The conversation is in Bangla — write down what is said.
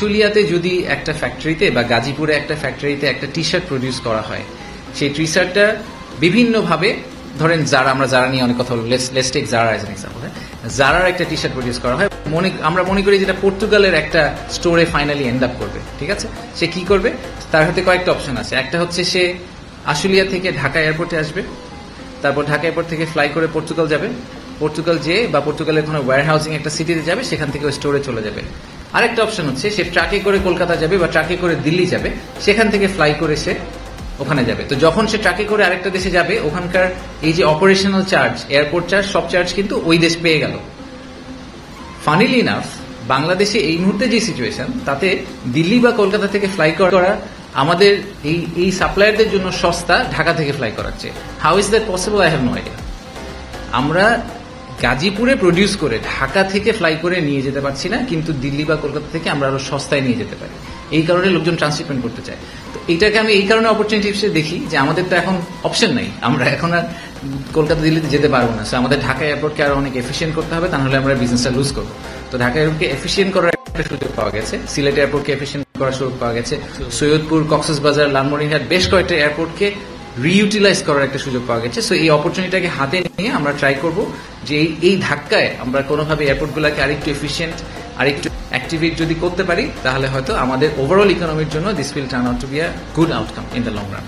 আশুলিয়াতে যদি একটা ফ্যাক্টরিতে বা গাজীপুরে একটা ফ্যাক্টরিতে একটা টি শার্ট প্রডিউস করা হয়, সেই টি শার্টটা বিভিন্নভাবে, ধরেন আমরা যারা নিয়ে অনেক কথা বলবো, let's take Zara as an example. জারার একটা টি শার্ট প্রডিউস করা হয়, আমরা মনে করি যেটা পর্তুগালের একটা স্টোরে ফাইনালি এন্ড আপ করবে, ঠিক আছে? সে কি করবে? তার হাতে কয়েকটা অপশন আছে। একটা হচ্ছে সে আশুলিয়া থেকে ঢাকা এয়ারপোর্টে আসবে, তারপর ঢাকা এয়ারপোর্ট থেকে ফ্লাই করে পর্তুগাল যাবে, পর্তুগাল যেয়ে বা পর্তুগালের কোনো ওয়্যার হাউসিং একটা সিটিতে যাবে, সেখান থেকে ওই স্টোরে চলে যাবে। আরেকটা অপশন হচ্ছে সে ট্রাকে করে কলকাতা যাবে বা ট্রাকে করে দিল্লি যাবে, সেখান থেকে ফ্লাই করে সে ওখানে যাবে। তো যখন সে ট্রাকে করে আরেকটা দেশে যাবে, ওখানকার এই যে অপারেশনাল চার্জ, এয়ারপোর্ট চার্জ, সব চার্জ কিন্তু ওই দেশ পেয়ে গেল। ফানিলি ইনাফ, বাংলাদেশে এই মুহূর্তে যে সিচুয়েশন, তাতে দিল্লি বা কলকাতা থেকে ফ্লাই করা আমাদের এই সাপ্লায়ারদের জন্য সস্তা ঢাকা থেকে ফ্লাই করার চেয়ে। How is that possible? I have no idea. আমরা গাজীপুরে প্রডিউস করে ঢাকা থেকে ফ্লাই করে নিয়ে যেতে পারছি না, কিন্তু দিল্লি বা কলকাতা থেকে আমরা আরো সস্তায় নিয়ে যেতে পারি। এই কারণে লোকজন ট্রান্সশিপমেন্ট করতে চায়। তো এইটাকে আমি এই কারণে অপরচুনিটি হিসেবে দেখি যে আমাদের তো এখন অপশন নাই, আমরা এখন আর কলকাতা দিল্লিতে যেতে পারবো না। সো আমাদের ঢাকা এয়ারপোর্টকে আরো অনেক এফিসিয়েন্ট করতে হবে, তাহলে আমরা বিজনেসটা লুজ করবো। তো ঢাকা এয়ারপোর্টকে এফিসিয়েন্ট করার একটা সুযোগ পাওয়া গেছে, সিলেট এয়ারপোর্টকে এফিসিয়েন্ট করার সুযোগ পাওয়া গেছে, সৈয়দপুর, কক্সবাজার, লালমনিরহাট, বেশ কয়েকটা এয়ারপোর্টকে রিইউটিলাইজ করার একটা সুযোগ পাওয়া গেছে। সো এই অপরচুনিটিটাকে হাতে নিয়ে আমরা ট্রাই করব যে এই ধাক্কায় আমরা কোনোভাবে এয়ারপোর্টগুলোকে আরেকটু এফিসিয়েন্ট, আরেকটু অ্যাক্টিভেট যদি করতে পারি, তাহলে হয়তো আমাদের ওভারঅল ইকোনমির জন্য this will turn out to be a good outcome in the long run.